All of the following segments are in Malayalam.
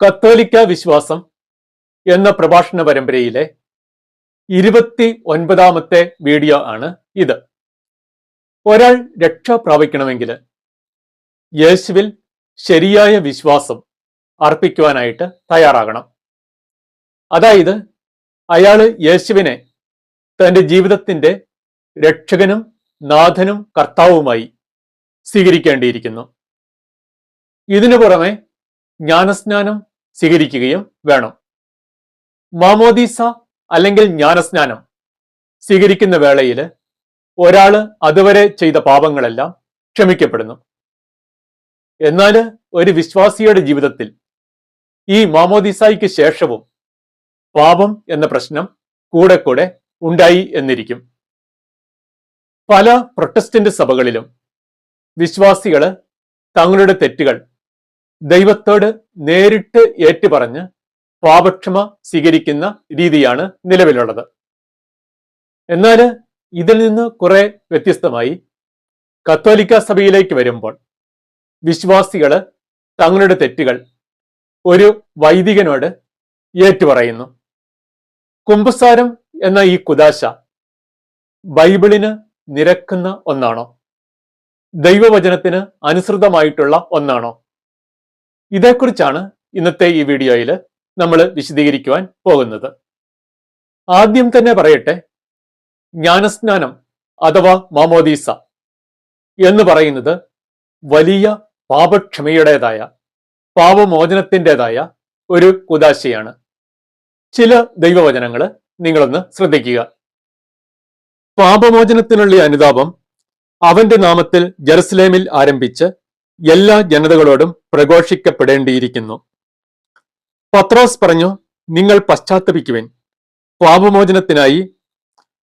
കത്തോലിക്ക വിശ്വാസം എന്ന പ്രഭാഷണ പരമ്പരയിലെ 29ാമത്തെ വീഡിയോ ആണ് ഇത്. ഒരാൾ രക്ഷ പ്രാപിക്കണമെങ്കിൽ യേശുവിൽ ശരിയായ വിശ്വാസം അർപ്പിക്കുവാനായിട്ട് തയ്യാറാകണം. അതായത് അയാള് യേശുവിനെ തന്റെ ജീവിതത്തിന്റെ രക്ഷകനും നാഥനും കർത്താവുമായി സ്വീകരിക്കേണ്ടിയിരിക്കുന്നു. ഇതിനു പുറമെ ജ്ഞാനസ്നാനം സ്വീകരിക്കുകയും വേണം. മാമോദീസ അല്ലെങ്കിൽ ജ്ഞാനസ്നാനം സ്വീകരിക്കുന്ന വേളയിൽ ഒരാള് അതുവരെ ചെയ്ത പാപങ്ങളെല്ലാം ക്ഷമിക്കപ്പെടുന്നു. എന്നാൽ ഒരു വിശ്വാസിയുടെ ജീവിതത്തിൽ ഈ മാമോദീസായ്ക്ക് ശേഷവും പാപം എന്ന പ്രശ്നം കൂടെ കൂടെ ഉണ്ടായി എന്നിരിക്കും. പല പ്രൊട്ടസ്റ്റന്റ് സഭകളിലും വിശ്വാസികള് തങ്ങളുടെ തെറ്റുകൾ ദൈവത്തോട് നേരിട്ട് ഏറ്റുപറഞ്ഞ് പാപക്ഷമ സ്വീകരിക്കുന്ന രീതിയാണ് നിലവിലുള്ളത്. എന്നാൽ ഇതിൽ നിന്ന് കുറെ വ്യത്യസ്തമായി കത്തോലിക്ക സഭയിലേക്ക് വരുമ്പോൾ വിശ്വാസികള് തങ്ങളുടെ തെറ്റുകൾ ഒരു വൈദികനോട് ഏറ്റുപറയുന്നു. കുമ്പസാരം എന്ന ഈ കുദാശ ബൈബിളിന് നിരക്കുന്ന ഒന്നാണോ? ദൈവവചനത്തിന് അനുസൃതമായിട്ടുള്ള ഒന്നാണോ? ഇതേക്കുറിച്ചാണ് ഇന്നത്തെ ഈ വീഡിയോയിൽ നമ്മൾ വിശദീകരിക്കുവാൻ പോകുന്നത്. ആദ്യം തന്നെ പറയട്ടെ, ജ്ഞാനസ്നാനം അഥവാ മാമോദീസ എന്ന് പറയുന്നത് വലിയ പാപക്ഷമയുടേതായ പാപമോചനത്തിൻ്റെതായ ഒരു കുദാശയാണ്. ചില ദൈവവചനങ്ങൾ നിങ്ങളൊന്ന് ശ്രദ്ധിക്കുക. പാപമോചനത്തിനുള്ള അനുതാപം അവന്റെ നാമത്തിൽ ജെറുസലേമിൽ ആരംഭിച്ച് എല്ലാ ജനതകളോടും പ്രഘോഷിക്കപ്പെടേണ്ടിയിരിക്കുന്നു. പത്രോസ് പറഞ്ഞു, നിങ്ങൾ പശ്ചാത്തപിക്കുവിൻ, പാപമോചനത്തിനായി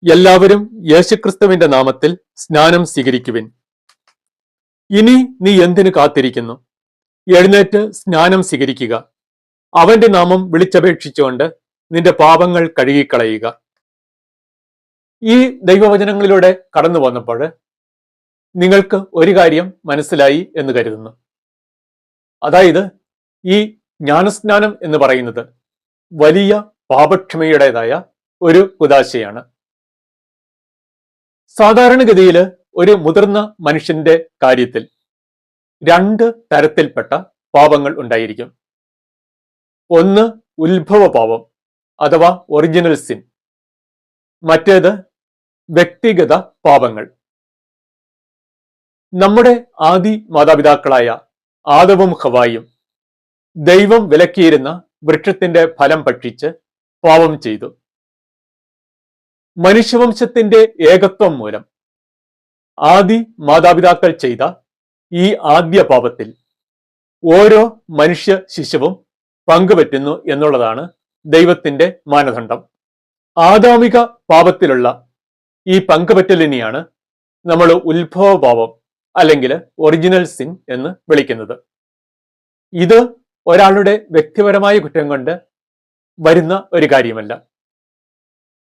എല്ലാവരും യേശുക്രിസ്തുവിന്റെ നാമത്തിൽ സ്നാനം സ്വീകരിക്കുവിൻ. ഇനി നീ എന്തിനു കാത്തിരിക്കുന്നു? എഴുന്നേറ്റ് സ്നാനം സ്വീകരിക്കുക, അവന്റെ നാമം വിളിച്ചപേക്ഷിച്ചുകൊണ്ട് നിന്റെ പാപങ്ങൾ കഴുകിക്കളയുക. ഈ ദൈവവചനങ്ങളിലൂടെ കടന്നു വന്നപ്പോൾ നിങ്ങൾക്ക് ഒരു കാര്യം മനസ്സിലായി എന്ന് കരുതുന്നു. അതായത് ഈ ജ്ഞാനസ്നാനം എന്ന് പറയുന്നത് വലിയ പാപക്ഷമയുടേതായ ഒരു കുദാശയാണ്. സാധാരണഗതിയിൽ ഒരു മുതിർന്ന മനുഷ്യന്റെ കാര്യത്തിൽ 2 തരത്തിൽപ്പെട്ട പാപങ്ങൾ ഉണ്ടായിരിക്കും. ഒന്ന് ഉത്ഭവ പാപം അഥവാ ഒറിജിനൽ സിൻ, മറ്റേത് വ്യക്തിഗത പാപങ്ങൾ. നമ്മുടെ ആദി മാതാപിതാക്കളായ ആദവും ഹവ്വായും ദൈവം വിലക്കിയിരുന്ന വൃക്ഷത്തിന്റെ ഫലം ഭക്ഷിച്ച് പാപം ചെയ്തു. മനുഷ്യവംശത്തിന്റെ ഏകത്വം മൂലം ആദി മാതാപിതാക്കൾ ചെയ്ത ഈ ആദ്യ പാപത്തിൽ ഓരോ മനുഷ്യ ശിശുവും പങ്കുപറ്റുന്നു എന്നുള്ളതാണ് ദൈവത്തിന്റെ മാനദണ്ഡം. ആദാമിക പാപത്തിലുള്ള ഈ പങ്കുപറ്റലിനെയാണ് നമ്മൾ ഉത്ഭവ പാപം അല്ലെങ്കിൽ ഒറിജിനൽ സിൻ എന്ന് വിളിക്കുന്നത്. ഇത് ഒരാളുടെ വ്യക്തിപരമായ കുറ്റം കൊണ്ട് വരുന്ന ഒരു കാര്യമല്ല.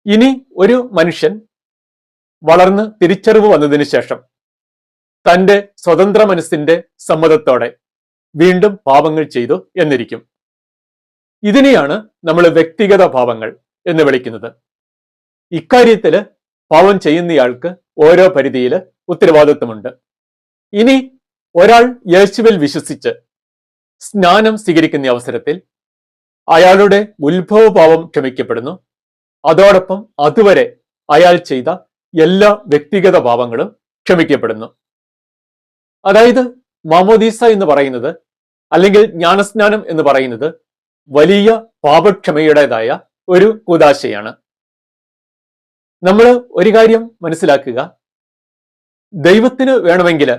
ഇനി ഒരു മനുഷ്യൻ വളർന്ന് തിരിച്ചറിവ് വന്നതിന് ശേഷം തന്റെ സ്വതന്ത്ര മനസ്സിന്റെ സമ്മതത്തോടെ വീണ്ടും പാപങ്ങൾ ചെയ്തു എന്നിരിക്കും. ഇതിനെയാണ് നമ്മൾ വ്യക്തിഗത പാപങ്ങൾ എന്ന് വിളിക്കുന്നത്. ഇക്കാര്യത്തില് പാപം ചെയ്യുന്നയാൾക്ക് ഓരോ പരിധിയിൽ ഉത്തരവാദിത്വമുണ്ട്. ഇനി ഒരാൾ യേശുവിൽ വിശ്വസിച്ച് സ്നാനം സ്വീകരിക്കുന്ന അവസരത്തിൽ അയാളുടെ ഉത്ഭവ പാപം ക്ഷമിക്കപ്പെടുന്നു. അതോടൊപ്പം അതുവരെ അയാൾ ചെയ്ത എല്ലാ വ്യക്തിഗത പാപങ്ങളും ക്ഷമിക്കപ്പെടുന്നു. അതായത് മാമോദീസ എന്ന് പറയുന്നത് അല്ലെങ്കിൽ ജ്ഞാനസ്നാനം എന്ന് പറയുന്നത് വലിയ പാപക്ഷമയുടേതായ ഒരു കുദാശയാണ്. നമ്മൾ ഒരു കാര്യം മനസ്സിലാക്കുക, ദൈവത്തിന് വേണമെങ്കിൽ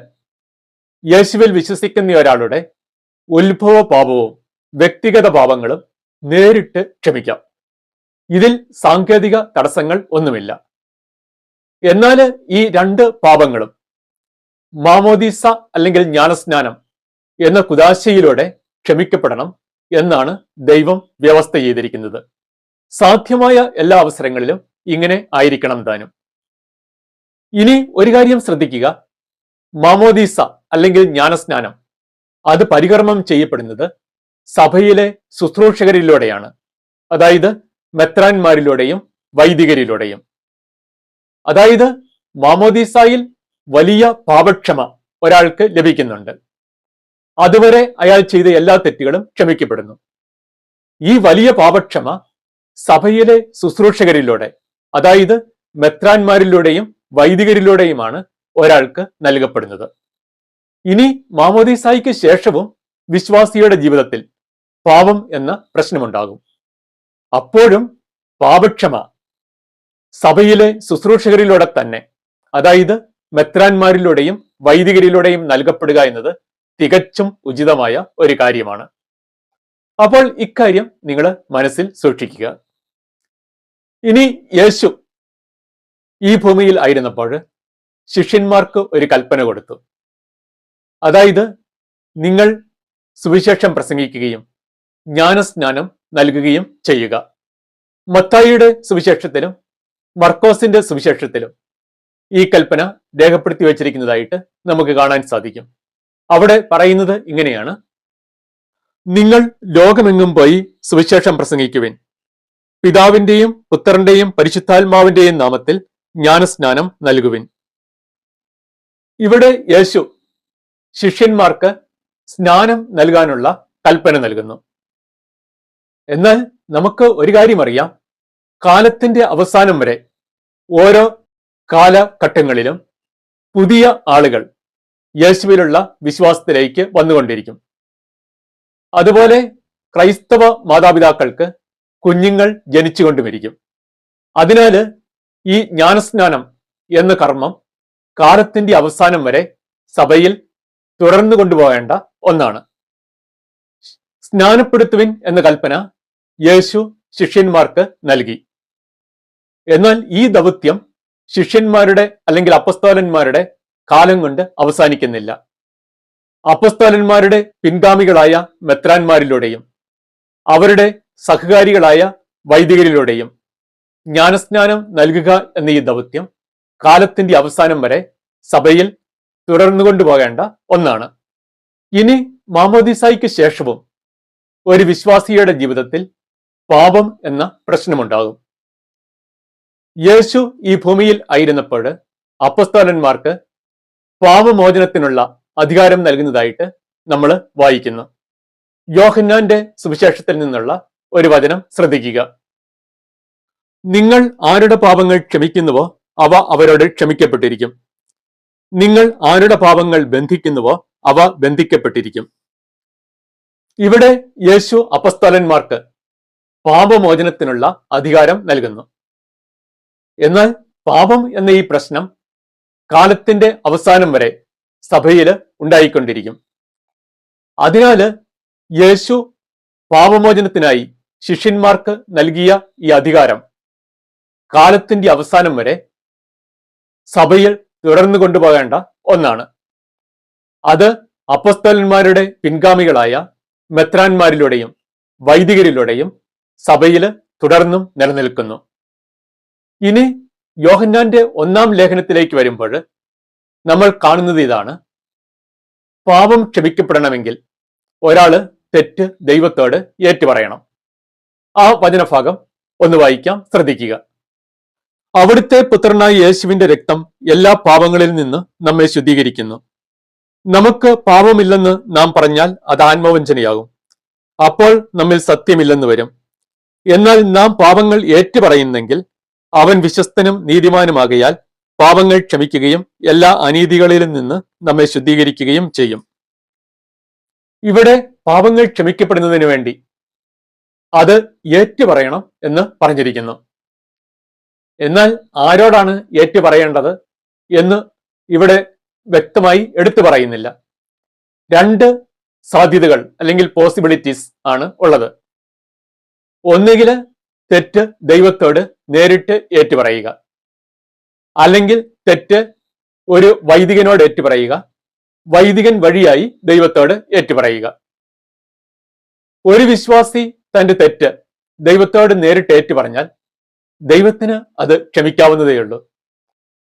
യേശുവിൽ വിശ്വസിക്കുന്ന ഒരാളുടെ ഉത്ഭവ പാപവും വ്യക്തിഗത പാപങ്ങളും നേരിട്ട് ക്ഷമിക്കാം. ഇതിൽ സാങ്കേതിക തടസ്സങ്ങൾ ഒന്നുമില്ല. എന്നാൽ ഈ 2 പാപങ്ങളും മാമോദീസ അല്ലെങ്കിൽ ജ്ഞാനസ്നാനം എന്ന കുദാശയിലൂടെ ക്ഷമിക്കപ്പെടണം എന്നാണ് ദൈവം വ്യവസ്ഥ ചെയ്തിരിക്കുന്നത്. സാധ്യമായ എല്ലാ അവസരങ്ങളിലും ഇങ്ങനെ ആയിരിക്കണം താനും. ഇനി ഒരു കാര്യം ശ്രദ്ധിക്കുക, മാമോദീസ അല്ലെങ്കിൽ ജ്ഞാനസ്നാനം അത് പരികർമ്മം ചെയ്യപ്പെടുന്നത് സഭയിലെ ശുശ്രൂഷകരിലൂടെയാണ്. അതായത് മെത്രാന്മാരിലൂടെയും വൈദികരിലൂടെയും. അതായത് മാമോദീസായിൽ വലിയ പാപക്ഷമ ഒരാൾക്ക് ലഭിക്കുന്നുണ്ട്. അതുവരെ അയാൾ ചെയ്ത എല്ലാ തെറ്റുകളും ക്ഷമിക്കപ്പെടുന്നു. ഈ വലിയ പാപക്ഷമ സഭയിലെ ശുശ്രൂഷകരിലൂടെ, അതായത് മെത്രാന്മാരിലൂടെയും വൈദികരിലൂടെയുമാണ് ഒരാൾക്ക് നൽകപ്പെടുന്നത്. ഇനി മാമോദീസായ്ക്ക് ശേഷവും വിശ്വാസിയുടെ ജീവിതത്തിൽ പാപം എന്ന പ്രശ്നമുണ്ടാകും. അപ്പോഴും പാപക്ഷമ സഭയിലെ ശുശ്രൂഷകരിലൂടെ തന്നെ, അതായത് മെത്രാന്മാരിലൂടെയും വൈദികരിലൂടെയും നൽകപ്പെടുക എന്നത് തികച്ചും ഉചിതമായ ഒരു കാര്യമാണ്. അപ്പോൾ ഇക്കാര്യം നിങ്ങൾ മനസ്സിൽ സൂക്ഷിക്കുക. ഇനി യേശു ഈ ഭൂമിയിൽ ആയിരുന്നപ്പോൾ ശിഷ്യന്മാർക്ക് ഒരു കൽപ്പന കൊടുത്തു. അതായത് നിങ്ങൾ സുവിശേഷം പ്രസംഗിക്കുകയും ജ്ഞാനസ്നാനം നൽകുകയും ചെയ്യുക. മത്തായിയുടെ സുവിശേഷത്തിലും മർക്കോസിന്റെ സുവിശേഷത്തിലും ഈ കൽപ്പന രേഖപ്പെടുത്തി വച്ചിരിക്കുന്നതായിട്ട് നമുക്ക് കാണാൻ സാധിക്കും. അവിടെ പറയുന്നത് ഇങ്ങനെയാണ്: നിങ്ങൾ ലോകമെങ്ങും പോയി സുവിശേഷം പ്രസംഗിക്കുവിൻ. പിതാവിന്റെയും പുത്രന്റെയും പരിശുദ്ധാത്മാവിന്റെയും നാമത്തിൽ ജ്ഞാനസ്നാനം നൽകുവിൻ. ഇവിടെ യേശു ശിഷ്യന്മാർക്ക് സ്നാനം നൽകാനുള്ള കൽപ്പന നൽകുന്നു. എന്നാൽ നമുക്ക് ഒരു കാര്യം അറിയാം, കാലത്തിന്റെ അവസാനം വരെ ഓരോ കാലഘട്ടങ്ങളിലും പുതിയ ആളുകൾ യേശുവിലുള്ള വിശ്വാസത്തിലേക്ക് വന്നുകൊണ്ടിരിക്കും. അതുപോലെ ക്രൈസ്തവ മാതാപിതാക്കൾക്ക് കുഞ്ഞുങ്ങൾ ജനിച്ചുകൊണ്ടുമിരിക്കും. അതിനാല് ഈ ജ്ഞാനസ്നാനം എന്ന കർമ്മം കാലത്തിന്റെ അവസാനം വരെ സഭയിൽ തുടർന്നു കൊണ്ടുപോകേണ്ട ഒന്നാണ്. സ്നാനപ്പെടുത്തുവിൻ എന്ന കൽപ്പന യേശു ശിഷ്യന്മാർക്ക് നൽകി. എന്നാൽ ഈ ദൗത്യം ശിഷ്യന്മാരുടെ അല്ലെങ്കിൽ അപ്പസ്തോലന്മാരുടെ കാലം കൊണ്ട് അവസാനിക്കുന്നില്ല. അപ്പസ്തോലന്മാരുടെ പിൻഗാമികളായ മെത്രാന്മാരിലൂടെയും അവരുടെ സഹകാരികളായ വൈദികരിലൂടെയും ജ്ഞാനസ്നാനം നൽകുക എന്ന ഈ ദൗത്യം കാലത്തിന്റെ അവസാനം വരെ സഭയിൽ തുടർന്നു കൊണ്ടുപോകേണ്ട ഒന്നാണ്. ഇനി മാമോദീസായ്ക്ക് ശേഷവും ഒരു വിശ്വാസിയുടെ ജീവിതത്തിൽ പാപം എന്ന പ്രശ്നമുണ്ടാകും. യേശു ഈ ഭൂമിയിൽ ആയിരുന്നപ്പോൾ അപ്പസ്തോലന്മാർക്ക് പാപമോചനത്തിനുള്ള അധികാരം നൽകുന്നതായിട്ട് നമ്മൾ വായിക്കുന്നു. യോഹന്നാന്റെ സുവിശേഷത്തിൽ നിന്നുള്ള ഒരു വചനം ശ്രദ്ധിക്കുക: നിങ്ങൾ ആരുടെ പാപങ്ങൾ ക്ഷമിക്കുന്നുവോ അവ അവരോട് ക്ഷമിക്കപ്പെട്ടിരിക്കും. നിങ്ങൾ ആരുടെ പാപങ്ങൾ ബന്ധിക്കുന്നുവോ അവ ബന്ധിക്കപ്പെട്ടിരിക്കും. ഇവിടെ യേശു അപ്പസ്തോലന്മാർക്ക് പാപമോചനത്തിനുള്ള അധികാരം നൽകുന്നു. എന്നാൽ പാപം എന്ന ഈ പ്രശ്നം കാലത്തിന്റെ അവസാനം വരെ സഭയിൽ ഉണ്ടായിക്കൊണ്ടിരിക്കും. അതിനാല് യേശു പാപമോചനത്തിനായി ശിഷ്യന്മാർക്ക് നൽകിയ ഈ അധികാരം കാലത്തിന്റെ അവസാനം വരെ സഭയിൽ തുടർന്നു കൊണ്ടുപോകേണ്ട ഒന്നാണ്. അത് അപ്പസ്തോലന്മാരുടെ പിൻഗാമികളായ മെത്രാന്മാരിലൂടെയും വൈദികരിലൂടെയും സഭയിൽ തുടർന്നും നിലനിൽക്കുന്നു. ഇനി യോഹന്നാന്റെ 1-ാം ലേഖനത്തിലേക്ക് വരുമ്പോൾ നമ്മൾ കാണുന്നത് ഇതാണ്: പാപം ക്ഷമിക്കപ്പെടണമെങ്കിൽ ഒരാള് തെറ്റ് ദൈവത്തോട് ഏറ്റുപറയണം. ആ വചനഭാഗം ഒന്ന് വായിക്കാം, ശ്രദ്ധിക്കുക. അവിടുത്തെ പുത്രനായ യേശുവിന്റെ രക്തം എല്ലാ പാപങ്ങളിൽ നിന്ന് നമ്മെ ശുദ്ധീകരിക്കുന്നു. നമുക്ക് പാപമില്ലെന്ന് നാം പറഞ്ഞാൽ അത് ആത്മവഞ്ചനയാകും, അപ്പോൾ നമ്മിൽ സത്യമില്ലെന്ന് വരും. എന്നാൽ നാം പാപങ്ങൾ ഏറ്റുപറയുന്നെങ്കിൽ അവൻ വിശ്വസ്തനും നീതിമാനുമാകയാൽ പാപങ്ങൾ ക്ഷമിക്കുകയും എല്ലാ അനീതികളിലും നിന്ന് നമ്മെ ശുദ്ധീകരിക്കുകയും ചെയ്യും. ഇവിടെ പാപങ്ങൾ ക്ഷമിക്കപ്പെടുന്നതിന് വേണ്ടി അത് ഏറ്റുപറയണം എന്ന് പറഞ്ഞിരിക്കുന്നു. എന്നാൽ ആരോടാണ് ഏറ്റുപറയേണ്ടത് എന്ന് ഇവിടെ വ്യക്തമായി എടുത്തു പറയുന്നില്ല. 2 സാധ്യതകൾ അല്ലെങ്കിൽ പോസിബിലിറ്റീസ് ആണ് ഉള്ളത്. ഒന്നുകിൽ തെറ്റ് ദൈവത്തോട് നേരിട്ട് ഏറ്റുപറയുക, അല്ലെങ്കിൽ തെറ്റ് ഒരു വൈദികനോട് ഏറ്റുപറയുക, വൈദികൻ വഴിയായി ദൈവത്തോട് ഏറ്റുപറയുക. ഒരു വിശ്വാസി തന്റെ തെറ്റ് ദൈവത്തോട് നേരിട്ട് ഏറ്റുപറഞ്ഞാൽ ദൈവത്തിന് അത് ക്ഷമിക്കാവുന്നതേയുള്ളൂ.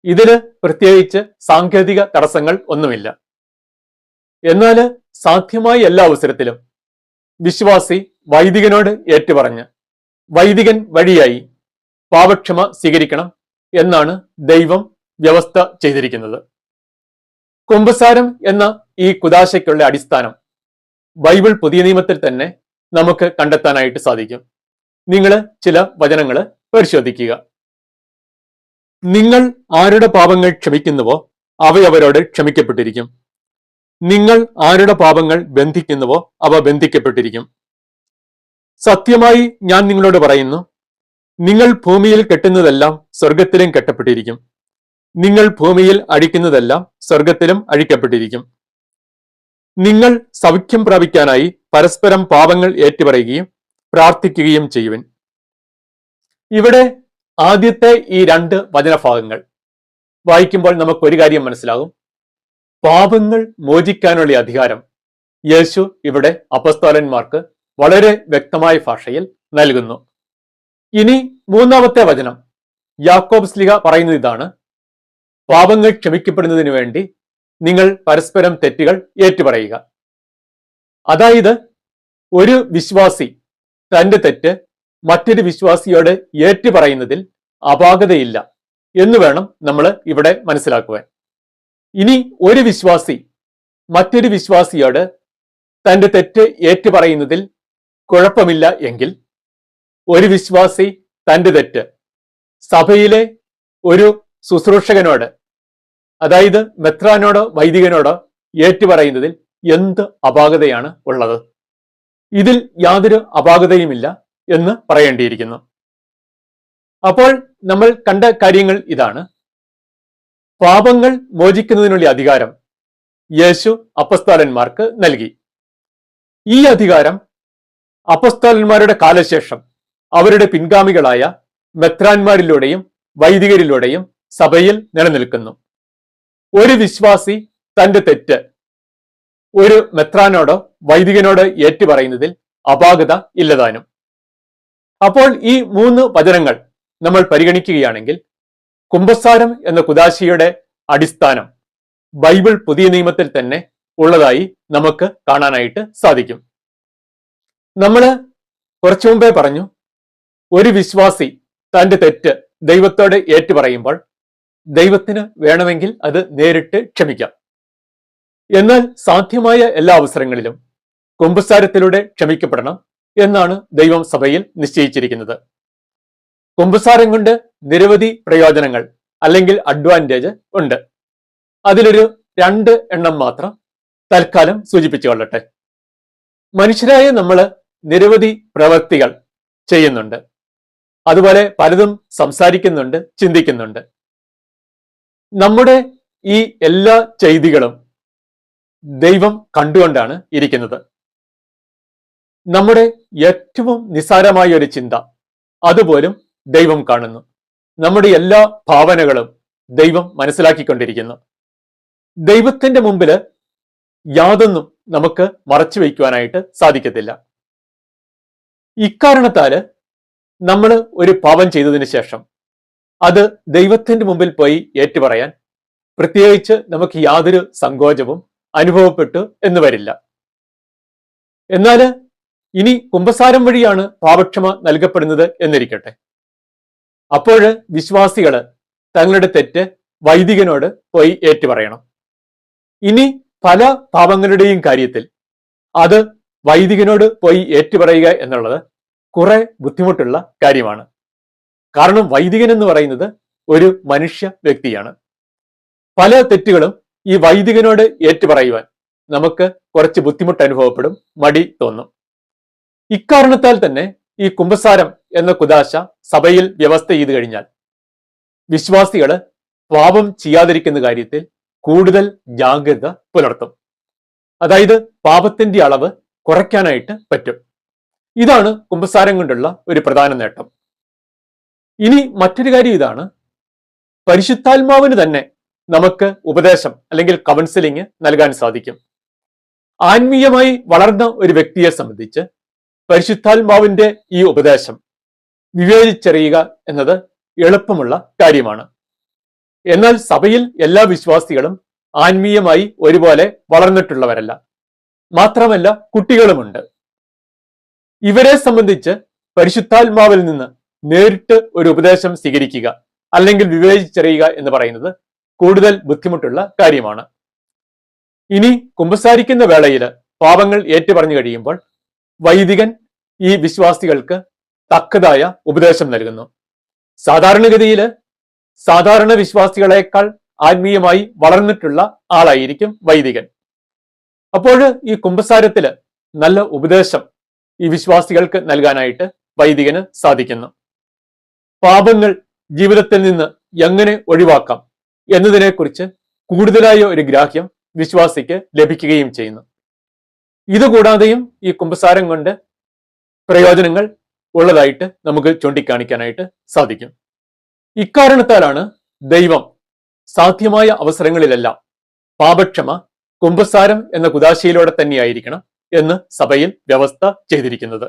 ഇതിന് പ്രത്യേകിച്ച് സാങ്കേതിക തടസ്സങ്ങൾ ഒന്നുമില്ല. എന്നാൽ സാധ്യമായ എല്ലാ അവസരത്തിലും വിശ്വാസി വൈദികനോട് ഏറ്റുപറഞ്ഞ് വൈദികൻ വഴിയായി പാപക്ഷമ സ്വീകരിക്കണം എന്നാണ് ദൈവം വ്യവസ്ഥ ചെയ്തിരിക്കുന്നത്. കുമ്പസാരം എന്ന ഈ കുദാശയ്ക്കുള്ള അടിസ്ഥാനം ബൈബിൾ പുതിയ നിയമത്തിൽ തന്നെ നമുക്ക് കണ്ടെത്താനായിട്ട് സാധിക്കും. നിങ്ങൾ ചില വചനങ്ങൾ പരിശോധിക്കുക. നിങ്ങൾ ആരുടെ പാപങ്ങൾ ക്ഷമിക്കുന്നുവോ അവയവരോട് ക്ഷമിക്കപ്പെട്ടിരിക്കും. നിങ്ങൾ ആരുടെ പാപങ്ങൾ ബന്ധിക്കുന്നുവോ അവ ബന്ധിക്കപ്പെട്ടിരിക്കും. സത്യമായി ഞാൻ നിങ്ങളോട് പറയുന്നു, നിങ്ങൾ ഭൂമിയിൽ കെട്ടുന്നതെല്ലാം സ്വർഗത്തിലും കെട്ടപ്പെട്ടിരിക്കും. നിങ്ങൾ ഭൂമിയിൽ അഴിക്കുന്നതെല്ലാം സ്വർഗത്തിലും അഴിക്കപ്പെട്ടിരിക്കും. നിങ്ങൾ സൗഖ്യം പ്രാപിക്കാനായി പരസ്പരം പാപങ്ങൾ ഏറ്റുപറയുകയും പ്രാർത്ഥിക്കുകയും ചെയ്യുവിൻ. ഇവിടെ ആദ്യത്തെ ഈ 2 വചനഭാഗങ്ങൾ വായിക്കുമ്പോൾ നമുക്ക് ഒരു കാര്യം മനസ്സിലാകും. പാപങ്ങൾ മോചിക്കാനുള്ള അധികാരം യേശു ഇവിടെ അപ്പസ്തോലന്മാർക്ക് വളരെ വ്യക്തമായ ഭാഷയിൽ നൽകുന്നു. ഇനി 3-ാമത്തെ വചനം യാക്കോബ് ശ്ലീഹ പറയുന്നത് ഇതാണ്: പാപങ്ങൾ ക്ഷമിക്കപ്പെടുന്നതിന് വേണ്ടി നിങ്ങൾ പരസ്പരം തെറ്റുകൾ ഏറ്റുപറയുക. അതായത് ഒരു വിശ്വാസി തന്റെ തെറ്റ് മറ്റൊരു വിശ്വാസിയോട് ഏറ്റുപറയുന്നതിൽ അപാകതയില്ല എന്ന് വേണം നമ്മൾ ഇവിടെ മനസ്സിലാക്കുവാൻ. ഇനി ഒരു വിശ്വാസി മറ്റൊരു വിശ്വാസിയോട് തന്റെ തെറ്റ് ഏറ്റുപറയുന്നതിൽ കുഴപ്പമില്ല എങ്കിൽ ഒരു വിശ്വാസി തന്റെ തെറ്റ് സഭയിലെ ഒരു ശുശ്രൂഷകനോട്, അതായത് മെത്രാനോടോ വൈദികനോടോ ഏറ്റുപറയുന്നതിൽ എന്ത് അപാകതയാണ് ഉള്ളത്? ഇതിൽ യാതൊരു അപാകതയുമില്ല എന്ന് പറയേണ്ടിയിരിക്കുന്നു. അപ്പോൾ നമ്മൾ കണ്ട കാര്യങ്ങൾ ഇതാണ്: പാപങ്ങൾ മോചിക്കുന്നതിനുള്ള അധികാരം യേശു അപ്പസ്തോലന്മാർക്ക് നൽകി. ഈ അധികാരം അപ്പസ്തോലന്മാരുടെ കാലശേഷം അവരുടെ പിൻഗാമികളായ മെത്രാന്മാരിലൂടെയും വൈദികരിലൂടെയും സഭയിൽ നിലനിൽക്കുന്നു. ഒരു വിശ്വാസി തന്റെ തെറ്റ് ഒരു മെത്രാനോടോ വൈദികനോടോ ഏറ്റുപറയുന്നതിൽ അപാകത ഇല്ലതാനും. അപ്പോൾ ഈ 3 വചനങ്ങൾ നമ്മൾ പരിഗണിക്കുകയാണെങ്കിൽ കുമ്പസാരം എന്ന കുദാശയുടെ അടിസ്ഥാനം ബൈബിൾ പുതിയ നിയമത്തിൽ തന്നെ ഉള്ളതായി നമുക്ക് കാണാനായിട്ട് സാധിക്കും. നമ്മൾ കുറച്ചു മുമ്പേ പറഞ്ഞു, ഒരു വിശ്വാസി തന്റെ തെറ്റ് ദൈവത്തോട് ഏറ്റുപറയുമ്പോൾ ദൈവത്തിന് വേണമെങ്കിൽ അത് നേരിട്ട് ക്ഷമിക്കാം. എന്നാൽ സാധ്യമായ എല്ലാ അവസരങ്ങളിലും കുമ്പസാരത്തിലൂടെ ക്ഷമിക്കപ്പെടണം എന്നാണ് ദൈവം സഭയിൽ നിശ്ചയിച്ചിരിക്കുന്നത്. കുമ്പസാരം കൊണ്ട് നിരവധി പ്രയോജനങ്ങൾ അല്ലെങ്കിൽ അഡ്വാൻറ്റേജ് ഉണ്ട്. അതിലൊരു 2 എണ്ണം മാത്രം തൽക്കാലം സൂചിപ്പിച്ചു കൊള്ളട്ടെ. മനുഷ്യരായ നമ്മൾ നിരവധി പ്രവൃത്തികൾ ചെയ്യുന്നുണ്ട്, അതുപോലെ പലതും സംസാരിക്കുന്നുണ്ട്, ചിന്തിക്കുന്നുണ്ട്. നമ്മുടെ ഈ എല്ലാ ചെയ്തികളും ദൈവം കണ്ടുകൊണ്ടാണ് ഇരിക്കുന്നത്. നമ്മുടെ ഏറ്റവും നിസ്സാരമായ ഒരു ചിന്ത അതുപോലും ദൈവം കാണുന്നു. നമ്മുടെ എല്ലാ ഭാവനകളും ദൈവം മനസ്സിലാക്കിക്കൊണ്ടിരിക്കുന്നു. ദൈവത്തിന്റെ മുമ്പിൽ യാതൊന്നും നമുക്ക് മറച്ചു വയ്ക്കുവാനായിട്ട് സാധിക്കത്തില്ല. ഇക്കാരണത്താല് നമ്മൾ ഒരു പാപം ചെയ്തതിന് ശേഷം അത് ദൈവത്തിന്റെ മുമ്പിൽ പോയി ഏറ്റുപറയാൻ പ്രത്യേകിച്ച് നമുക്ക് യാതൊരു സങ്കോചവും അനുഭവപ്പെട്ടു എന്ന് വരില്ല. എന്നാൽ ഇനി കുമ്പസാരം വഴിയാണ് പാപക്ഷമ നൽകപ്പെടുന്നത് എന്നിരിക്കട്ടെ. അപ്പോൾ വിശ്വാസികള് തങ്ങളുടെ തെറ്റ് വൈദികനോട് പോയി ഏറ്റുപറയണം. ഇനി പല പാപങ്ങളുടെയും കാര്യത്തിൽ അത് വൈദികനോട് പോയി ഏറ്റുപറയുക എന്നുള്ളത് കുറെ ബുദ്ധിമുട്ടുള്ള കാര്യമാണ്. കാരണം വൈദികൻ എന്ന് പറയുന്നത് ഒരു മനുഷ്യ വ്യക്തിയാണ്. പല തെറ്റുകളും ഈ വൈദികനോട് ഏറ്റുപറയുവാൻ നമുക്ക് കുറച്ച് ബുദ്ധിമുട്ട് അനുഭവപ്പെടും, മടി തോന്നും. ഇക്കാരണത്താൽ തന്നെ ഈ കുമ്പസാരം എന്ന കുദാശ സഭയിൽ വ്യവസ്ഥ ചെയ്തു കഴിഞ്ഞാൽ വിശ്വാസികള് പാപം ചെയ്യാതിരിക്കുന്ന കാര്യത്തിൽ കൂടുതൽ ജാഗ്രത പുലർത്തും. അതായത് പാപത്തിന്റെ അളവ് കുറയ്ക്കാനായിട്ട് പറ്റും. ഇതാണ് കുമ്പസാരം കൊണ്ടുള്ള ഒരു പ്രധാന നേട്ടം. ഇനി മറ്റൊരു കാര്യം ഇതാണ്: പരിശുദ്ധാത്മാവിന് തന്നെ നമുക്ക് ഉപദേശം അല്ലെങ്കിൽ കൗൺസിലിംഗ് നൽകാൻ സാധിക്കും. ആത്മീയമായി വളർന്ന ഒരു വ്യക്തിയെ സംബന്ധിച്ച് പരിശുദ്ധാത്മാവിന്റെ ഈ ഉപദേശം വിവേചിച്ചറിയുക എന്നത് എളുപ്പമുള്ള കാര്യമാണ്. എന്നാൽ സഭയിൽ എല്ലാ വിശ്വാസികളും ആത്മീയമായി ഒരുപോലെ വളർന്നിട്ടുള്ളവരല്ല. മാത്രമല്ല കുട്ടികളുമുണ്ട്. ഇവരെ സംബന്ധിച്ച് പരിശുദ്ധാത്മാവിൽ നിന്ന് നേരിട്ട് ഒരു ഉപദേശം സ്വീകരിക്കുക അല്ലെങ്കിൽ വിവേചിച്ചറിയുക എന്ന് പറയുന്നത് കൂടുതൽ ബുദ്ധിമുട്ടുള്ള കാര്യമാണ്. ഇനി കുമ്പസാരിക്കുന്ന വേളയിൽ പാപങ്ങൾ ഏറ്റുപറഞ്ഞു കഴിയുമ്പോൾ വൈദികൻ ഈ വിശ്വാസികൾക്ക് തക്കതായ ഉപദേശം നൽകുന്നു. സാധാരണഗതിയിൽ സാധാരണ വിശ്വാസികളെക്കാൾ ആത്മീയമായി വളർന്നിട്ടുള്ള ആളായിരിക്കും വൈദികൻ. അപ്പോൾ ഈ കുമ്പസാരത്തില് നല്ല ഉപദേശം ഈ വിശ്വാസികൾക്ക് നൽകാനായിട്ട് വൈദികന് സാധിക്കുന്നു. പാപങ്ങൾ ജീവിതത്തിൽ നിന്ന് എങ്ങനെ ഒഴിവാക്കാം എന്നതിനെക്കുറിച്ച് കൂടുതലായ ഒരു ഗ്രാഹ്യം വിശ്വാസിക്ക് ലഭിക്കുകയും ചെയ്യുന്നു. ഇതുകൂടാതെയും ഈ കുമ്പസാരം കൊണ്ട് പ്രയോജനങ്ങൾ ഉള്ളതായിട്ട് നമുക്ക് ചൂണ്ടിക്കാണിക്കാനായിട്ട് സാധിക്കും. ഇക്കാരണത്താലാണ് ദൈവം സാധ്യമായ അവസരങ്ങളിലെല്ലാം പാപക്ഷമ കുമ്പസാരം എന്ന കുദാശയിലൂടെ തന്നെയായിരിക്കണം എന്ന് സഭയിൽ വ്യവസ്ഥ ചെയ്തിരിക്കുന്നത്.